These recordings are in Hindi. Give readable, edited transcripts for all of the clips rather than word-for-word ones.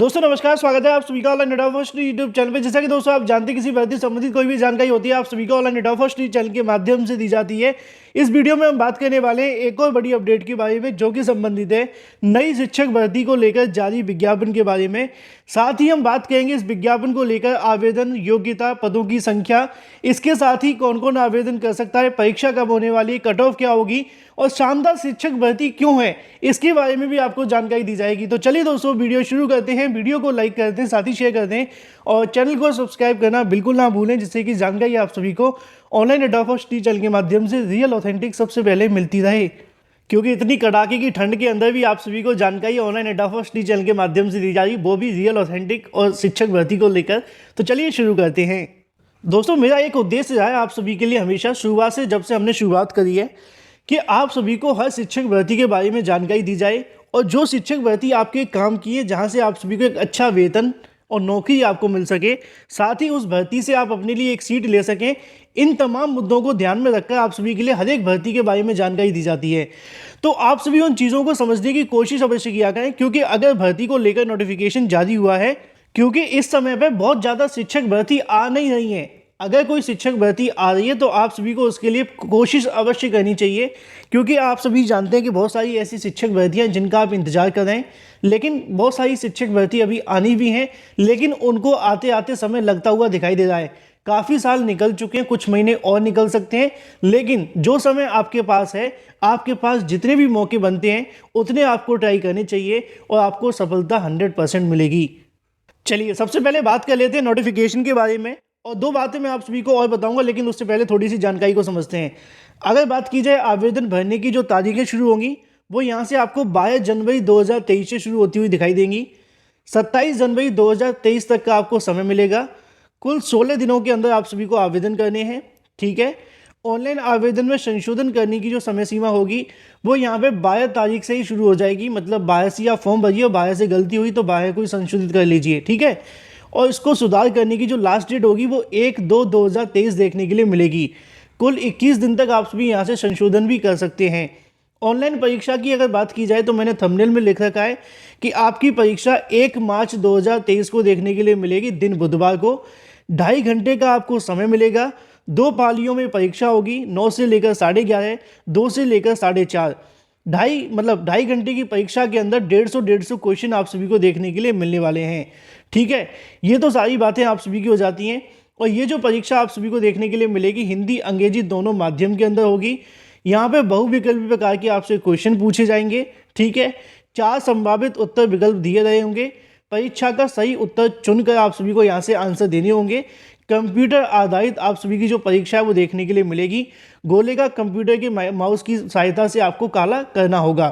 दोस्तों नमस्कार, स्वागत है आप सभी का online network first YouTube channel पे। जैसा कि दोस्तों आप जानते हैं, किसी भर्ती संबंधित कोई भी जानकारी होती है आप सभी को ऑनलाइन नेटवर्क फर्स्ट चैनल के माध्यम से दी जाती है। इस वीडियो में हम बात करने वाले हैं एक और बड़ी अपडेट के बारे में, जो कि संबंधित है नई शिक्षक भर्ती को लेकर जारी विज्ञापन के बारे में। साथ ही हम बात करेंगे इस विज्ञापन को लेकर आवेदन योग्यता, पदों की संख्या, इसके साथ ही कौन कौन आवेदन कर सकता है, परीक्षा कब होने वाली है, कट ऑफ क्या होगी और शानदार शिक्षक भर्ती क्यों है, इसके बारे में भी आपको जानकारी दी जाएगी। तो चलिए दोस्तों वीडियो शुरू करते हैं। वीडियो को लाइक करते हैं, साथ ही शेयर करते हैं और चैनल को सब्सक्राइब करना बिल्कुल ना भूलें, जिससे कि जानकारी आप सभी को ऑनलाइन नेटवर्क चैनल के माध्यम से रियल ऑथेंटिक सबसे पहले मिलती रहे। क्योंकि इतनी कड़ाके की ठंड के अंदर भी आप सभी को जानकारी ऑनलाइन नेटवर्क चैनल के माध्यम से दी जा रही, वो भी रियल ऑथेंटिक और शिक्षक भर्ती को लेकर। तो चलिए शुरू करते हैं। दोस्तों मेरा एक उद्देश्य रहा है आप सभी के लिए हमेशा, शुरुआत से, जब से हमने शुरुआत करी है, कि आप सभी को हर शिक्षक भर्ती के बारे में जानकारी दी जाए और जो शिक्षक भर्ती आपके काम की है, जहां से आप सभी को एक अच्छा वेतन और नौकरी आपको मिल सके, साथ ही उस भर्ती से आप अपने लिए एक सीट ले सकें, इन तमाम मुद्दों को ध्यान में रखकर आप सभी के लिए हर एक भर्ती के बारे में जानकारी दी जाती है। तो आप सभी उन चीज़ों को समझने की कोशिश अवश्य किया करें, क्योंकि अगर भर्ती को लेकर नोटिफिकेशन जारी हुआ है, क्योंकि इस समय पर बहुत ज़्यादा शिक्षक भर्ती आ नहीं रही है। अगर कोई शिक्षक भर्ती आ रही है तो आप सभी को उसके लिए कोशिश अवश्य करनी चाहिए, क्योंकि आप सभी जानते हैं कि बहुत सारी ऐसी शिक्षक भर्तियां हैं जिनका आप इंतजार कर रहे हैं, लेकिन बहुत सारी शिक्षक भर्ती अभी आनी भी हैं, लेकिन उनको आते आते समय लगता हुआ दिखाई दे रहा है। काफ़ी साल निकल चुके हैं, कुछ महीने और निकल सकते हैं, लेकिन जो समय आपके पास है, आपके पास जितने भी मौके बनते हैं उतने आपको ट्राई करने चाहिए और आपको सफलता 100% मिलेगी। चलिए सबसे पहले बात कर लेते हैं नोटिफिकेशन के बारे में, और दो बातें मैं आप सभी को और बताऊंगा, लेकिन उससे पहले थोड़ी सी जानकारी को समझते हैं। अगर बात की जाए आवेदन भरने की जो तारीखें शुरू होंगी, वो यहाँ से आपको 22 जनवरी 2023 से शुरू होती हुई दिखाई देंगी। 27 जनवरी 2023 तक का आपको समय मिलेगा। कुल 16 दिनों के अंदर आप सभी को आवेदन करने हैं, ठीक है। ऑनलाइन आवेदन में संशोधन करने की जो समय सीमा होगी, वो यहाँ पे 12 तारीख से ही शुरू हो जाएगी। मतलब 12 से आप फॉर्म भरिए और 12 से गलती हुई तो 12 को ही संशोधित कर लीजिए, ठीक है। और इसको सुधार करने की जो लास्ट डेट होगी वो 1/2/2023 देखने के लिए मिलेगी। कुल 21 दिन तक आप सभी यहाँ से संशोधन भी कर सकते हैं। ऑनलाइन परीक्षा की अगर बात की जाए तो मैंने थंबनेल में लिख रखा है कि आपकी परीक्षा 1 मार्च 2023 को देखने के लिए मिलेगी, दिन बुधवार को। 2.5 घंटे का आपको समय मिलेगा। 2 पालियों में परीक्षा होगी, 9 से लेकर 11:30, 2 से लेकर 4:30। 2.5 घंटे की परीक्षा के अंदर 150 क्वेश्चन आप सभी को देखने के लिए मिलने वाले हैं, ठीक है। ये तो सारी बातें आप सभी की हो जाती हैं। और ये जो परीक्षा आप सभी को देखने के लिए मिलेगी, हिंदी अंग्रेजी दोनों माध्यम के अंदर होगी। यहाँ पे बहुविकल्पी प्रकार के आपसे क्वेश्चन पूछे जाएंगे, ठीक है। 4 संभावित उत्तर विकल्प दिए गए होंगे। परीक्षा का सही उत्तर चुनकर आप सभी को यहाँ से आंसर देने होंगे। कंप्यूटर आधारित आप सभी की जो परीक्षा है वो देखने के लिए मिलेगी। गोले का कंप्यूटर के माउस की सहायता से आपको काला करना होगा।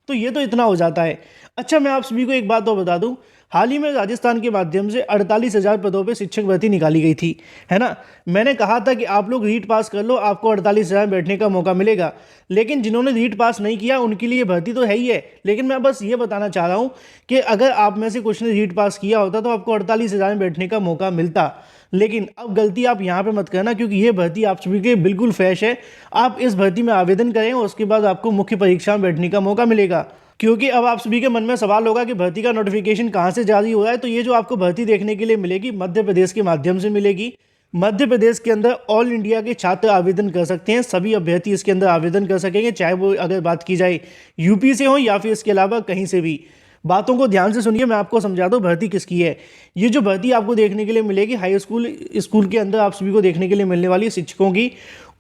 तो ये तो इतना हो जाता है। अच्छा, मैं आप सभी को एक बात और बता दूं, हाल ही में राजस्थान के माध्यम से 48,000 पदों पे शिक्षक भर्ती निकाली गई थी, है ना। मैंने कहा था कि आप लोग रीट पास कर लो, आपको 48,000 बैठने का मौका मिलेगा। लेकिन जिन्होंने रीट पास नहीं किया उनके लिए भर्ती तो है ही है, लेकिन मैं बस ये बताना चाह रहा हूँ कि अगर आप में से कुछ ने रीट पास किया होता तो आपको 48,000 में बैठने का मौका मिलता। लेकिन अब गलती आप यहाँ पे मत करना, क्योंकि ये भर्ती आप सभी के लिए बिल्कुल फ्रेश है। आप इस भर्ती में आवेदन करें और उसके बाद आपको मुख्य परीक्षा में बैठने का मौका मिलेगा। क्योंकि अब आप सभी के मन में सवाल होगा कि भर्ती का नोटिफिकेशन कहाँ से जारी हो रहा है। तो ये जो आपको भर्ती देखने के लिए मिलेगी, मध्य प्रदेश के माध्यम से मिलेगी। मध्य प्रदेश के अंदर ऑल इंडिया के छात्र आवेदन कर सकते हैं। सभी अभ्यर्थी इसके अंदर आवेदन कर सकेंगे, चाहे वो अगर बात की जाए यूपी से हो या फिर इसके अलावा कहीं से भी। बातों को ध्यान से सुनिए, मैं आपको समझा दूं भर्ती किसकी है। ये जो भर्ती आपको देखने के लिए मिलेगी, हाई स्कूल के अंदर आप सभी को देखने के लिए मिलने वाली शिक्षकों की,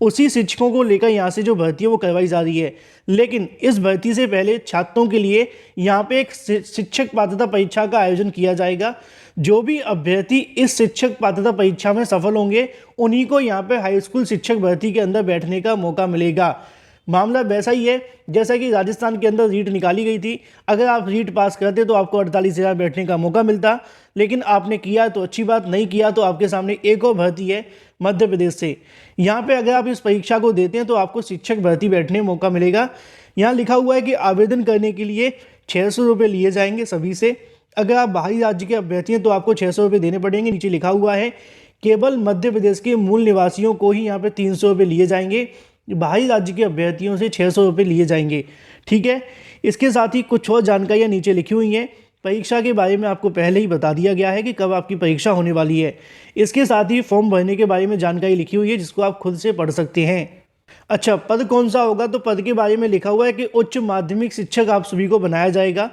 उसी शिक्षकों को लेकर यहाँ से जो भर्ती है वो करवाई जा रही है। लेकिन इस भर्ती से पहले छात्रों के लिए यहाँ पे एक शिक्षक पात्रता परीक्षा का आयोजन किया जाएगा। जो भी अभ्यर्थी इस शिक्षक पात्रता परीक्षा में सफल होंगे, उन्हीं को यहाँ पे हाई स्कूल शिक्षक भर्ती के अंदर बैठने का मौका मिलेगा। मामला वैसा ही है जैसा कि राजस्थान के अंदर रीट निकाली गई थी। अगर आप रीट पास करते तो आपको 48,000 बैठने का मौका मिलता, लेकिन आपने किया तो अच्छी बात, नहीं किया तो आपके सामने एक और भर्ती है मध्य प्रदेश से। यहाँ पे अगर आप इस परीक्षा को देते हैं तो आपको शिक्षक भर्ती बैठने मौका मिलेगा। यहाँ लिखा हुआ है कि आवेदन करने के लिए 600 रुपये लिए जाएंगे सभी से। अगर आप बाहरी राज्य के अभ्यर्थी हैं तो आपको 600 रुपये देने पड़ेंगे। नीचे लिखा हुआ है केवल मध्य प्रदेश के मूल निवासियों को ही यहाँ पे 300 रुपये लिए जाएंगे। बाहरी राज्य के अभ्यर्थियों से 600 रुपये लिए जाएंगे, ठीक है। इसके साथ ही कुछ और जानकारियाँ नीचे लिखी हुई हैं परीक्षा के बारे में आपको पहले ही बता दिया गया है कि कब आपकी परीक्षा होने वाली है। इसके साथ ही फॉर्म भरने के बारे में जानकारी लिखी हुई है जिसको आप खुद से पढ़ सकते हैं। अच्छा, पद कौन सा होगा, तो पद के बारे में लिखा हुआ है कि उच्च माध्यमिक शिक्षक आप सभी को बनाया जाएगा।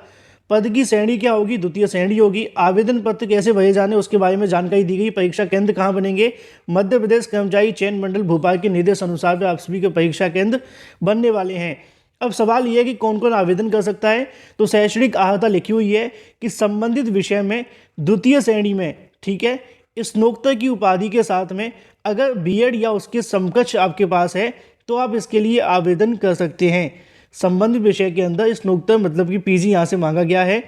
पद की श्रेणी क्या होगी, द्वितीय श्रेणी होगी। आवेदन पत्र कैसे भरे जाने उसके बारे में जानकारी दी गई। परीक्षा केंद्र कहाँ बनेंगे, मध्य प्रदेश कर्मचारी चयन मंडल भोपाल के निर्देश अनुसार आप सभी के परीक्षा केंद्र बनने वाले हैं। अब सवाल यह है कि कौन कौन आवेदन कर सकता है, तो शैक्षणिक अर्हता लिखी हुई है कि संबंधित विषय में द्वितीय श्रेणी में, ठीक है, स्नातक की उपाधि के साथ में अगर बीएड या उसके समकक्ष आपके पास है तो आप इसके लिए आवेदन कर सकते हैं। संबंधित विषय के अंदर स्नातक मतलब कि पीजी यहाँ से मांगा गया है।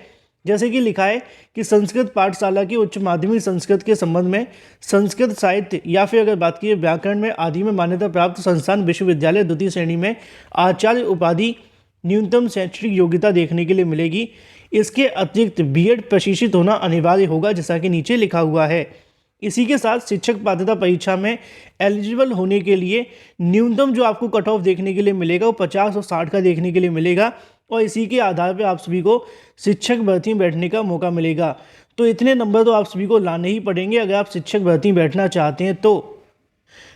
जैसे कि लिखा है कि संस्कृत पाठशाला की उच्च माध्यमिक संस्कृत के संबंध में संस्कृत साहित्य या फिर अगर बात की व्याकरण में आदि में मान्यता प्राप्त संस्थान विश्वविद्यालय द्वितीय श्रेणी में आचार्य उपाधि न्यूनतम शैक्षणिक योग्यता देखने के लिए मिलेगी। इसके अतिरिक्त बीएड प्रशिक्षित होना अनिवार्य होगा जैसा कि नीचे लिखा हुआ है। इसी के साथ शिक्षक पात्रता परीक्षा में एलिजिबल होने के लिए न्यूनतम जो आपको कट ऑफ देखने के लिए मिलेगा वो 50 और 60 का देखने के लिए मिलेगा और इसी के आधार पर आप सभी को शिक्षक भर्ती में बैठने का मौका मिलेगा। तो इतने नंबर तो आप सभी को लाने ही पड़ेंगे अगर आप शिक्षक भर्ती में बैठना चाहते हैं। तो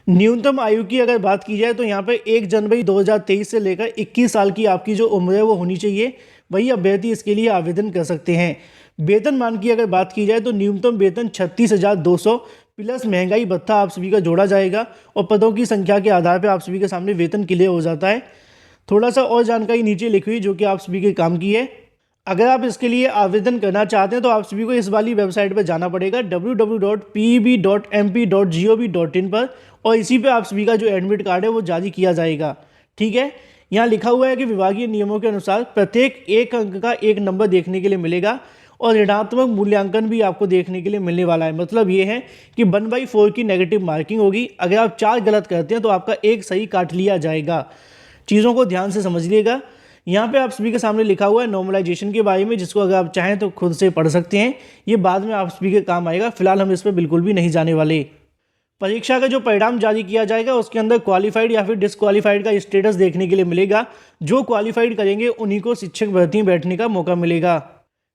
न्यूनतम आयु की अगर बात की जाए तो यहाँ पर 1 जनवरी 2023 से लेकर 21 साल की आपकी जो उम्र है वो होनी चाहिए, वही अभ्यर्थी इसके लिए आवेदन कर सकते हैं। वेतनमान की अगर बात की जाए तो न्यूनतम वेतन 36,200 प्लस महंगाई भत्ता आप सभी का जोड़ा जाएगा और पदों की संख्या के आधार पर आप सभी के सामने वेतन क्लियर हो जाता है। थोड़ा सा और जानकारी नीचे लिखी हुई जो कि आप सभी के काम की है। अगर आप इसके लिए आवेदन करना चाहते हैं तो आप सभी को इस वाली वेबसाइट पर जाना पड़ेगा www.peb.mp.gov.in पर और इसी पे आप सभी का जो एडमिट कार्ड है वो जारी किया जाएगा। ठीक है, यहाँ लिखा हुआ है कि विभागीय नियमों के अनुसार प्रत्येक एक अंक का एक नंबर देखने के लिए मिलेगा और ऋणात्मक मूल्यांकन भी आपको देखने के लिए मिलने वाला है। मतलब ये है कि 1/4 की नेगेटिव मार्किंग होगी। अगर आप 4 गलत करते हैं तो आपका एक सही काट लिया जाएगा। चीज़ों को ध्यान से समझिएगा। यहाँ पे आप सभी के सामने लिखा हुआ है नॉर्मलाइजेशन के बारे में, जिसको अगर आप चाहें तो खुद से पढ़ सकते हैं। ये बाद में आप सभी के काम आएगा, फिलहाल हम इस पर बिल्कुल भी नहीं जाने वाले। परीक्षा का जो परिणाम जारी किया जाएगा उसके अंदर क्वालिफाइड या फिर डिसक्वालीफाइड का स्टेटस देखने के लिए मिलेगा। जो क्वालिफाइड करेंगे उन्हीं को शिक्षक भर्ती में बैठने का मौका मिलेगा।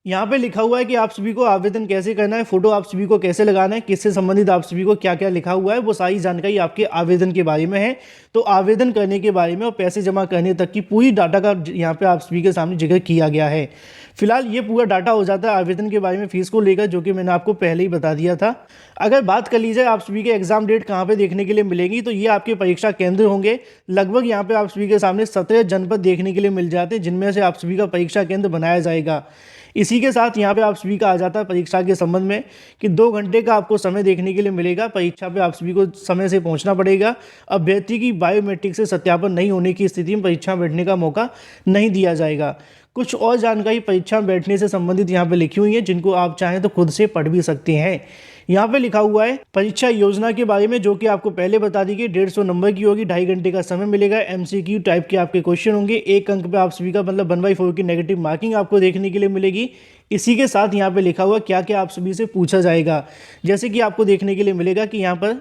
यहाँ पे लिखा हुआ है कि आप सभी को आवेदन कैसे करना है, फोटो आप सभी को कैसे लगाना है, किससे संबंधित आप सभी को क्या क्या लिखा हुआ है, वो सारी जानकारी आपके आवेदन के बारे में है। तो आवेदन करने के बारे में और पैसे जमा करने तक की पूरी डाटा का यहाँ पे आप सभी के सामने जिक्र किया गया है। फिलहाल ये पूरा डाटा हो जाता है आवेदन के बारे में फीस को लेकर, जो कि मैंने आपको पहले ही बता दिया था। अगर बात कर ली जाए आप सभी के एग्जाम डेट कहाँ पे देखने के लिए मिलेगी, तो ये आपके परीक्षा केंद्र होंगे। लगभग यहाँ पे आप सभी के सामने 17 जनपद देखने के लिए मिल जाते हैं जिनमें से आप सभी का परीक्षा केंद्र बनाया जाएगा। इसी के साथ यहाँ पे आप सभी का आ जाता है परीक्षा के संबंध में कि 2 घंटे का आपको समय देखने के लिए मिलेगा। परीक्षा पे आप सभी को समय से पहुँचना पड़ेगा। अभ्यर्थी की बायोमेट्रिक से सत्यापन नहीं होने की स्थिति में परीक्षा में बैठने का मौका नहीं दिया जाएगा। कुछ और जानकारी परीक्षा में बैठने से संबंधित यहाँ पे लिखी हुई है जिनको आप चाहें तो खुद से पढ़ भी सकते हैं। यहाँ पे लिखा हुआ है परीक्षा योजना के बारे में, जो कि आपको पहले बता दी गई। 150 नंबर की होगी, 2.5 घंटे का समय मिलेगा। एमसीक्यू टाइप के आपके क्वेश्चन होंगे। एक अंक पे आप सभी का मतलब 1/4 की नेगेटिव मार्किंग आपको देखने के लिए मिलेगी। इसी के साथ यहाँ पे लिखा हुआ क्या क्या आप सभी से पूछा जाएगा, जैसे कि आपको देखने के लिए मिलेगा कि यहाँ पर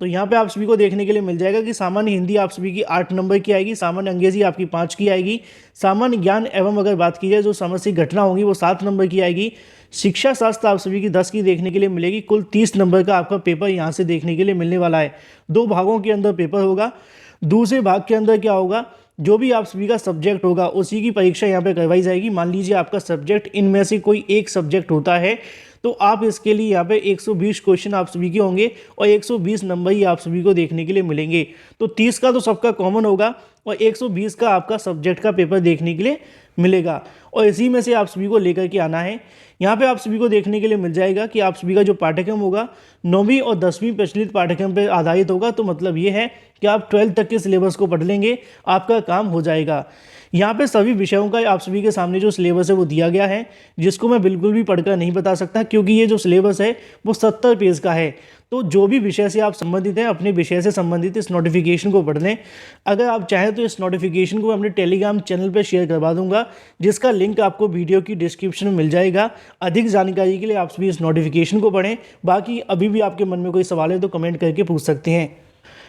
तो यहाँ पे आप सभी को देखने के लिए मिल जाएगा कि सामान्य हिंदी आप सभी की 8 नंबर की आएगी, सामान्य अंग्रेजी आपकी 5 की आएगी, सामान्य ज्ञान एवं अगर बात की जाए जो समस्या घटना होगी वो 7 नंबर की आएगी, शिक्षा शास्त्र आप सभी की 10 की देखने के लिए मिलेगी। कुल 30 नंबर का आपका पेपर यहाँ से देखने के लिए मिलने वाला है। 2 भागों के अंदर पेपर होगा। दूसरे भाग के अंदर क्या होगा, जो भी आप सभी का सब्जेक्ट होगा उसी की परीक्षा यहाँ पे करवाई जाएगी। मान लीजिए आपका सब्जेक्ट इनमें से कोई एक सब्जेक्ट होता है तो आप इसके लिए यहाँ पे 120 क्वेश्चन आप सभी के होंगे और 120 नंबर ही आप सभी को देखने के लिए मिलेंगे। तो 30 का तो सबका कॉमन होगा और 120 का आपका सब्जेक्ट का पेपर देखने के लिए मिलेगा और इसी में से आप सभी को लेकर के आना है। यहाँ पे आप सभी को देखने के लिए मिल जाएगा कि आप सभी का जो पाठ्यक्रम होगा 9वीं और 10वीं प्रचलित पाठ्यक्रम पर आधारित होगा। तो मतलब ये है कि आप 12th तक के सिलेबस को पढ़ लेंगे, आपका काम हो जाएगा। यहाँ पे सभी विषयों का आप सभी के सामने जो सिलेबस है वो दिया गया है, जिसको मैं बिल्कुल भी पढ़कर नहीं बता सकता क्योंकि ये जो सिलेबस है वो 70 पेज का है। तो जो भी विषय से आप संबंधित हैं अपने विषय से संबंधित इस नोटिफिकेशन को पढ़ लें। अगर आप चाहें तो इस नोटिफिकेशन को मैं अपने टेलीग्राम चैनल पर शेयर करवा दूंगा, जिसका लिंक आपको वीडियो की डिस्क्रिप्शन में मिल जाएगा। अधिक जानकारी के लिए आप सभी इस नोटिफिकेशन को पढ़ें। बाकी अभी भी आपके मन में कोई सवाल है तो कमेंट करके पूछ सकते हैं।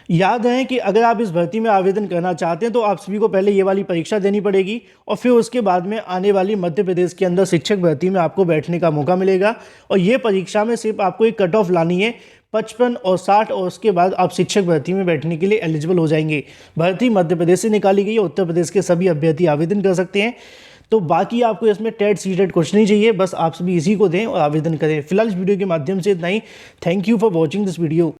याद है कि अगर आप इस भर्ती में आवेदन करना चाहते हैं तो आप सभी को पहले ये वाली परीक्षा देनी पड़ेगी और फिर उसके बाद में आने वाली मध्य प्रदेश के अंदर शिक्षक भर्ती में आपको बैठने का मौका मिलेगा। और ये परीक्षा में सिर्फ आपको एक कट ऑफ लानी है 55 और 60 और उसके बाद आप शिक्षक भर्ती में बैठने के लिए एलिजिबल हो जाएंगे। भर्ती मध्य प्रदेश से निकाली गई है, उत्तर प्रदेश के सभी अभ्यर्थी आवेदन कर सकते हैं। तो बाकी आपको इसमें टेट सीटेट कुछ नहीं चाहिए, बस आप सभी इसी को दें और आवेदन करें। फिलहाल इस वीडियो के माध्यम से इतना ही। Thank you for watching this video.